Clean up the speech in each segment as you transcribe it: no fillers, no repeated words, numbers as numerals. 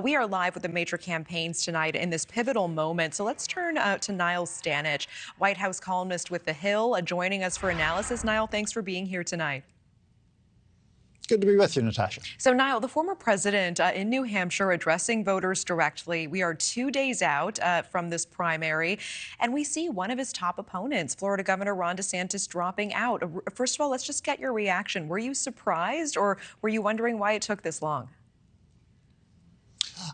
We are live with the major campaigns tonight in this pivotal moment. So let's turn to Niall Stanage, White House columnist with The Hill, joining us for analysis. Niall, thanks for being here tonight. Good to be with you, Natasha. So, Niall, the former president in New Hampshire addressing voters directly. We are 2 days out from this primary, and we see one of his top opponents, Florida Governor Ron DeSantis, dropping out. First of all, let's just get your reaction. Were you surprised, or were you wondering why it took this long?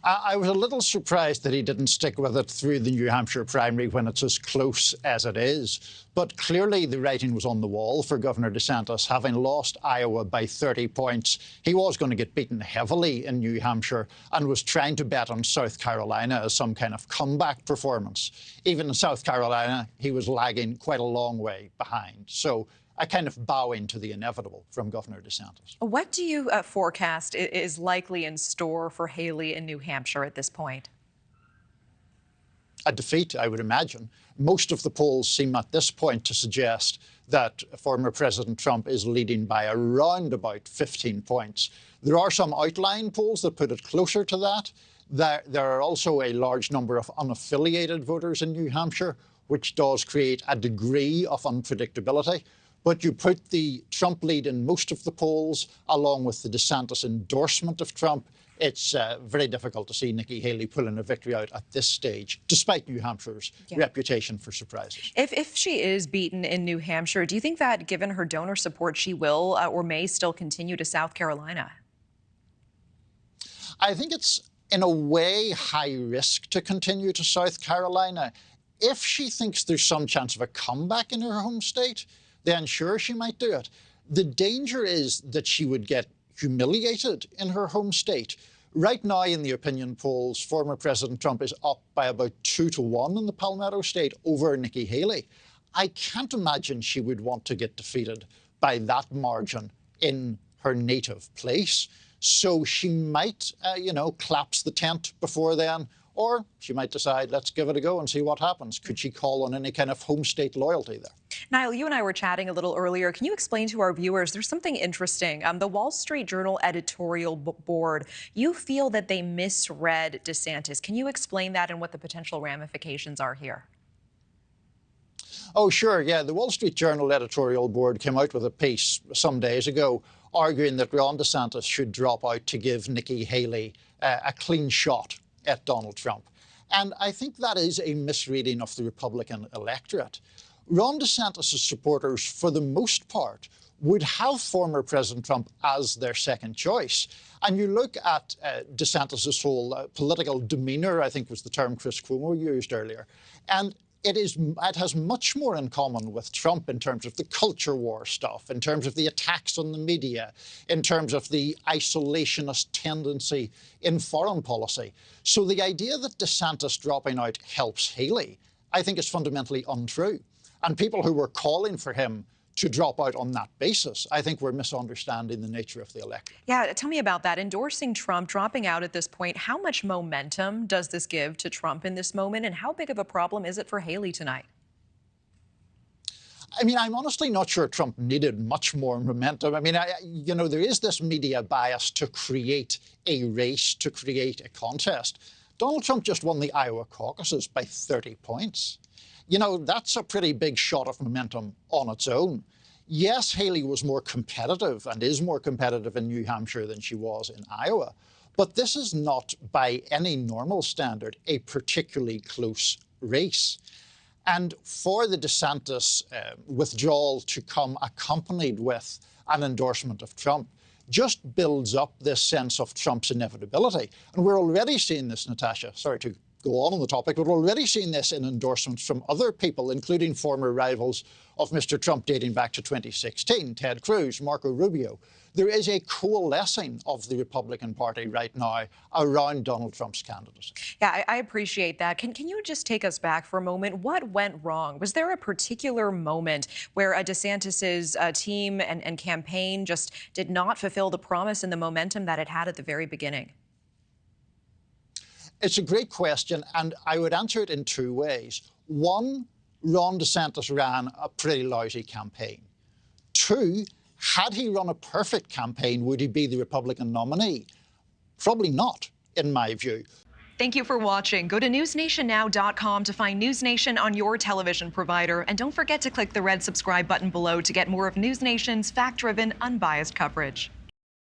I was a little surprised that he didn't stick with it through the New Hampshire primary when it's as close as it is. But clearly the writing was on the wall for Governor DeSantis. Having lost Iowa by 30 points, he was going to get beaten heavily in New Hampshire and was trying to bet on South Carolina as some kind of comeback performance. Even in South Carolina, he was lagging quite a long way behind. So I kind of bow into the inevitable from Governor DeSantis. What do you forecast is likely in store for Haley in New Hampshire at this point? A defeat, I would imagine. Most of the polls seem at this point to suggest that former President Trump is leading by around about 15 points. There are some outlying polls that put it closer to that. There are also a large number of unaffiliated voters in New Hampshire, which does create a degree of unpredictability. But you put the Trump lead in most of the polls, along with the DeSantis endorsement of Trump, it's very difficult to see Nikki Haley pulling a victory out at this stage, despite New Hampshire's reputation for surprises. If she is beaten in New Hampshire, do you think that, given her donor support, she will or may still continue to South Carolina? I think it's, in a way, high risk to continue to South Carolina. If she thinks there's some chance of a comeback in her home state, then sure, she might do it. The danger is that she would get humiliated in her home state. Right now, in the opinion polls, former President Trump is up by about 2-1 in the Palmetto State over Nikki Haley. I can't imagine she would want to get defeated by that margin in her native place. So she might, collapse the tent before then, or she might decide, let's give it a go and see what happens. Could she call on any kind of home state loyalty there? Niall, you and I were chatting a little earlier. Can you explain to our viewers, there's something interesting. The Wall Street Journal editorial board, you feel that they misread DeSantis. Can you explain that and what the potential ramifications are here? Oh, sure, yeah. The Wall Street Journal editorial board came out with a piece some days ago arguing that Ron DeSantis should drop out to give Nikki Haley a clean shot at Donald Trump. And I think that is a misreading of the Republican electorate. Ron DeSantis' supporters, for the most part, would have former President Trump as their second choice. And you look at DeSantis' whole political demeanour, I think was the term Chris Cuomo used earlier, and it has much more in common with Trump in terms of the culture war stuff, in terms of the attacks on the media, in terms of the isolationist tendency in foreign policy. So the idea that DeSantis dropping out helps Haley, I think, is fundamentally untrue. And people who were calling for him to drop out on that basis, I think we're misunderstanding the nature of the election. Yeah, tell me about that. Endorsing Trump, dropping out at this point, how much momentum does this give to Trump in this moment, and how big of a problem is it for Haley tonight? I mean, I'm honestly not sure Trump needed much more momentum. I mean, there is this media bias to create a race, to create a contest. Donald Trump just won the Iowa caucuses by 30 points. That's a pretty big shot of momentum on its own. Yes, Haley was more competitive and is more competitive in New Hampshire than she was in Iowa. But this is not, by any normal standard, a particularly close race. And for the DeSantis withdrawal to come accompanied with an endorsement of Trump just builds up this sense of Trump's inevitability. And we're already seeing this, Natasha, sorry to go on the topic, but we're already seeing this in endorsements from other people, including former rivals of Mr. Trump dating back to 2016, Ted Cruz, Marco Rubio. There is a coalescing of the Republican Party right now around Donald Trump's candidacy. Yeah, I appreciate that. Can you just take us back for a moment? What went wrong? Was there a particular moment where DeSantis's team and campaign just did not fulfill the promise and the momentum that it had at the very beginning? It's a great question, and I would answer it in two ways. One, Ron DeSantis ran a pretty lousy campaign. Two, had he run a perfect campaign, would he be the Republican nominee? Probably not. in my view. Thank you for watching. Go to newsnationnow.com to find News Nation on your television provider. And don't forget to click the red subscribe button below to get more of News Nation's fact-driven, unbiased coverage.